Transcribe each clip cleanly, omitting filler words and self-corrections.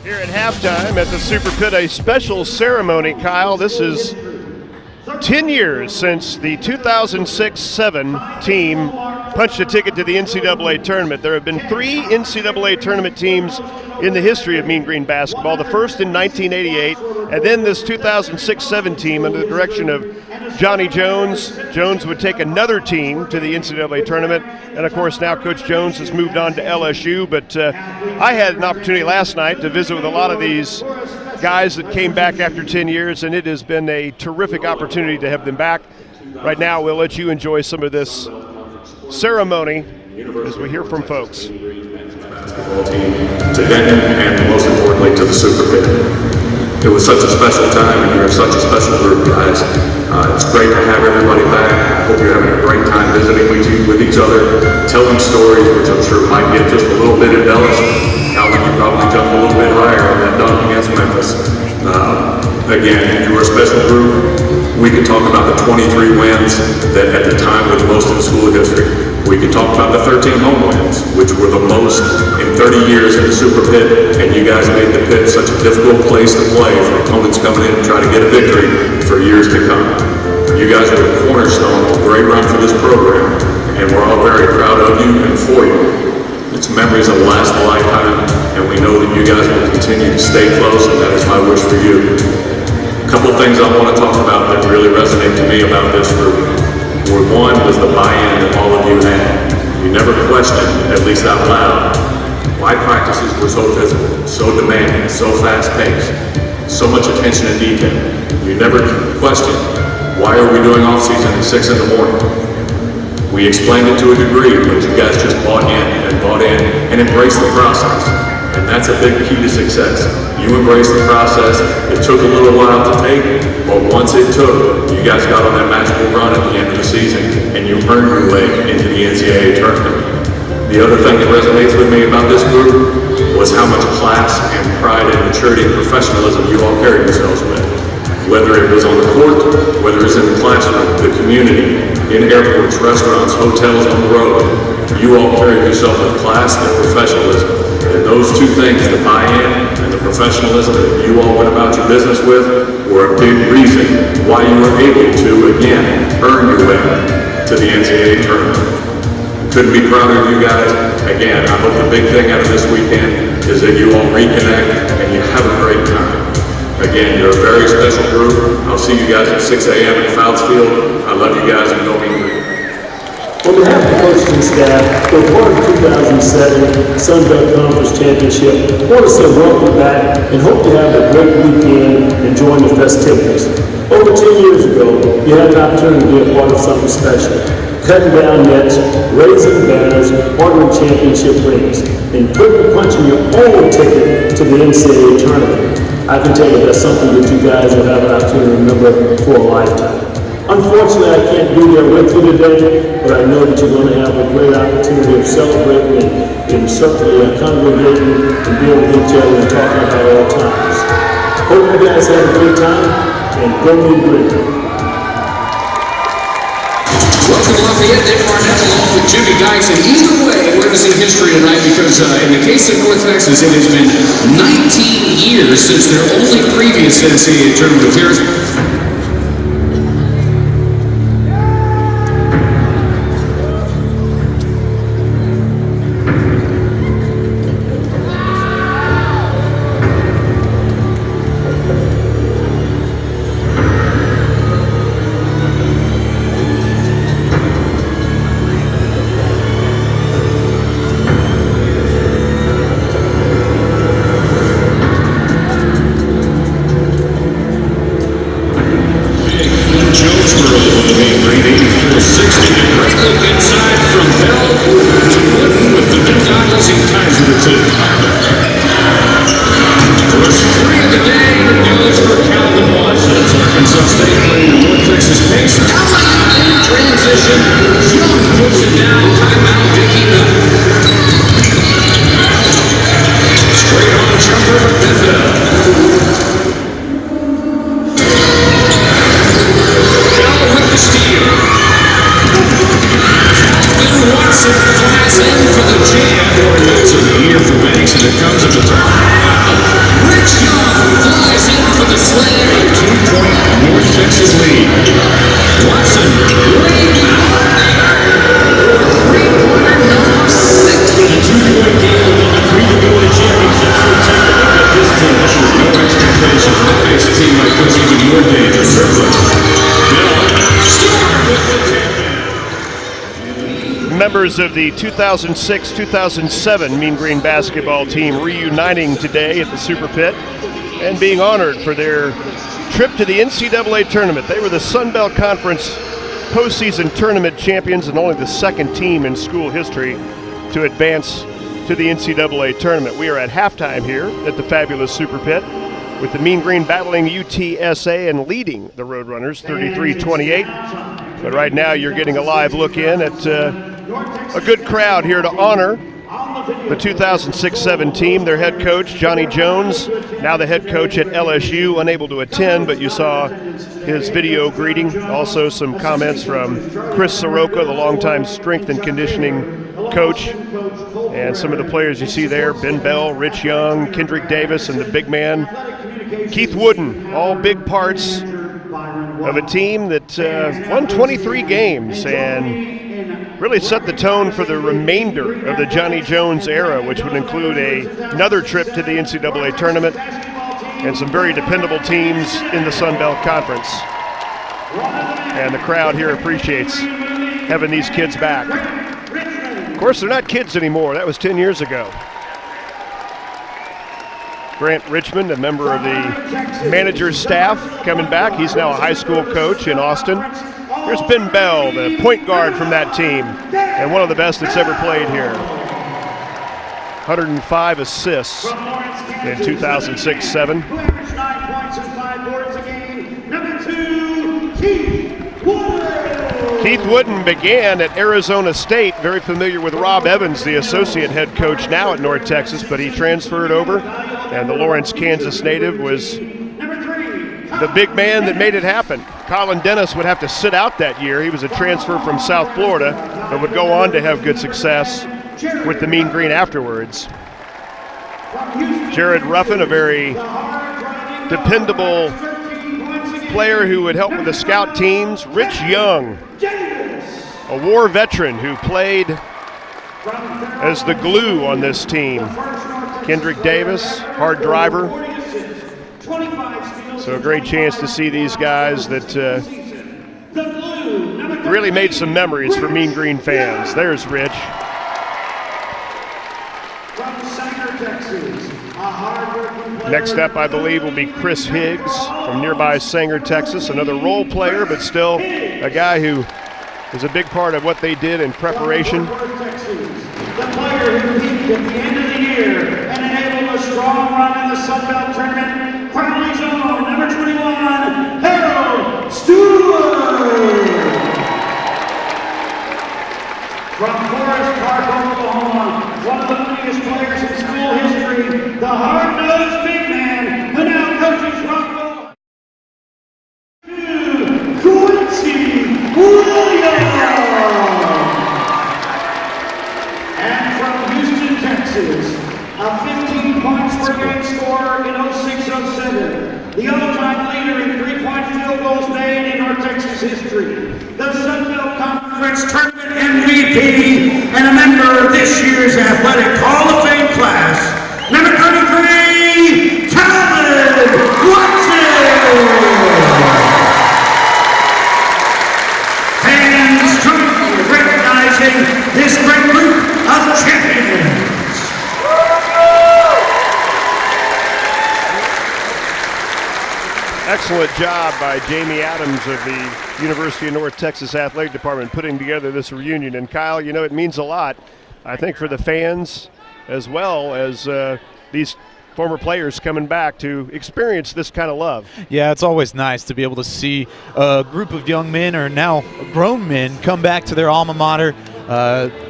Here at halftime at the Super Pit, a special ceremony, Kyle. This is 10 years since the 2006-7 team punched a ticket to the NCAA tournament. There have been 3 NCAA tournament teams in the history of Mean Green basketball. The first in 1988, and then this 2006-7 team under the direction of Johnny Jones. Jones would take another team to the NCAA tournament, and of course now Coach Jones has moved on to LSU. But I had an opportunity last night to visit with a lot of these guys that came back after 10 years, and it has been a terrific opportunity to have them back. Right now, we'll let you enjoy some of this ceremony as we hear from folks. Basketball team to Denton, and most importantly to the Super Pit. It was such a special time, and you're such a special group, guys. It's great to have everybody back. I hope you're having a great time visiting with each other, telling stories, which I'm sure might get just a little bit embellished. Calvin, you probably jumped a little bit higher on that dunk against Memphis. Again, you were a special group. We could talk about the 23 wins that at the time were the most in school history. We could talk about the 13 home wins, which were the most in 30 years in the Super Pit, and you guys made the Pit such a difficult place to play for opponents coming in to try to get a victory for years to come. You guys were the cornerstone of a great run for this program, and we're all very proud of you and for you. It's memories that last a lifetime, and we know that you guys will continue to stay close, and that is my wish for you. A couple of things I want to talk about that really resonate to me about this group. One was the buy-in that all of you had. You never questioned, at least out loud, why practices were so physical, so demanding, so fast-paced, so much attention to detail. You never questioned, why are we doing off-season at 6 in the morning? We explained it to a degree, but you guys just bought in and embraced the process. And that's a big key to success. You embraced the process. It took a little while to take, but once it took, you guys got on that magical run at the end of the season, and you earned your way into the NCAA tournament. The other thing that resonates with me about this group was how much class and pride and maturity and professionalism you all carried yourselves with. Whether it was on the court, whether it was in the classroom, the community, in airports, restaurants, hotels, on the road, you all carried yourself with class and professionalism. And those two things, the buy-in and the professionalism that you all went about your business with, were a big reason why you were able to, again, earn your way to the NCAA tournament. Couldn't be prouder of you guys. Again, I hope the big thing out of this weekend is that you all reconnect and you have a great time. Again, you're a very special group. I'll see you guys at 6 a.m. at Fouts Field. I love you guys, and go Mean Green. On behalf of the coaching staff, for part of the 2007 Sun Belt Conference Championship, I want to say welcome back and hope to have a great weekend enjoying the festivities. Over 10 years ago, you had an opportunity to be a part of something special. Cutting down nets, raising banners, ordering championship rings, and punching your own ticket to the NCAA tournament. I can tell you that's something that you guys will have an opportunity to remember for a lifetime. Unfortunately, I can't be there with you today, but I know that you're going to have a great opportunity of celebrating and certainly congregating and being with each other and talking about all times. Hope you guys have a great time, and go Mean Green. Welcome to Lafayette, Nick Barnett, along with Jimmy Dykes, and either way, we're going to see history tonight because in the case of North Texas, it has been 19 years since their only previous NCAA tournament appearance. Members of the 2006-2007 Mean Green basketball team reuniting today at the Super Pit and being honored for their trip to the NCAA tournament. They were the Sun Belt Conference postseason tournament champions and only the second team in school history to advance to the NCAA tournament. We are at halftime here at the fabulous Super Pit with the Mean Green battling UTSA and leading the Roadrunners 33-28. But right now you're getting a live look in at a good crowd here to honor the 2006-07 team. Their head coach, Johnny Jones, now the head coach at LSU, unable to attend, but you saw his video greeting. Also some comments from Chris Soroka, the longtime strength and conditioning coach. And some of the players you see there, Ben Bell, Rich Young, Kendrick Davis, and the big man, Keith Wooden, all big parts of a team that won 23 games and really set the tone for the remainder of the Johnny Jones era, which would include another trip to the NCAA tournament and some very dependable teams in the Sun Belt Conference. And the crowd here appreciates having these kids back. Of course, they're not kids anymore. That was 10 years ago. Grant Richmond, a member of the manager's staff, coming back. He's now a high school coach in Austin. Here's Ben Bell, the point guard from that team, and one of the best that's ever played here. 105 assists in 2006-07. Keith Wooden began at Arizona State, very familiar with Rob Evans, the associate head coach now at North Texas, but he transferred over, and the Lawrence, Kansas native was the big man that made it happen. Colin Dennis would have to sit out that year. He was a transfer from South Florida, but would go on to have good success with the Mean Green afterwards. Jared Ruffin, a very dependable player who would help with the scout teams. Rich Young, a war veteran who played as the glue on this team. Kendrick Davis, hard driver. So a great chance to see these guys that really made some memories for Mean Green fans. There's Rich. Next up, I believe, will be Chris Higgs from nearby Sanger, Texas, another role player, but still a guy who was a big part of what they did in preparation. The player who peaked at the end of the year and enabled a strong run in the Sun Belt tournament, Crowley's own number 21, Harold Stewart. From Forest Park, Oklahoma, one of the biggest players in school history, the hard-nosed big man who now coaches Rockville. Quincy Williams. And from Houston, Texas, a 15 points per game scorer in 06-07, the all-time leader in three-point field goals made in North Texas history, the Sun Belt Conference Tournament MVP, and a member of this year's Athletic Hall of Fame class, number 33, Calvin Watson. Fans join recognizing this great group of champions. Excellent job by Jamie Adams of the University of North Texas Athletic Department putting together this reunion. And Kyle, you know, it means a lot, I think, for the fans as well as these former players coming back to experience this kind of love. Yeah, it's always nice to be able to see a group of young men, or now grown men, come back to their alma mater.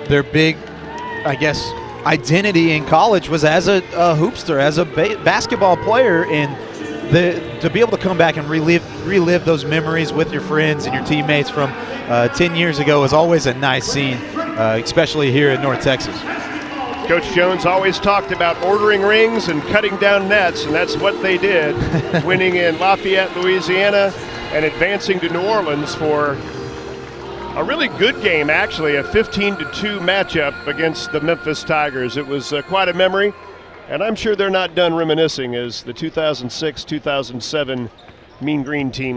Their big, I guess, identity in college was as a hoopster, as a basketball player, and to be able to come back and relive those memories with your friends and your teammates from 10 years ago is always a nice scene, especially here in North Texas. Coach Jones always talked about ordering rings and cutting down nets, and that's what they did, winning in Lafayette, Louisiana, and advancing to New Orleans for a really good game, actually, a 15-2 matchup against the Memphis Tigers. It was quite a memory, and I'm sure they're not done reminiscing as the 2006-2007 Mean Green team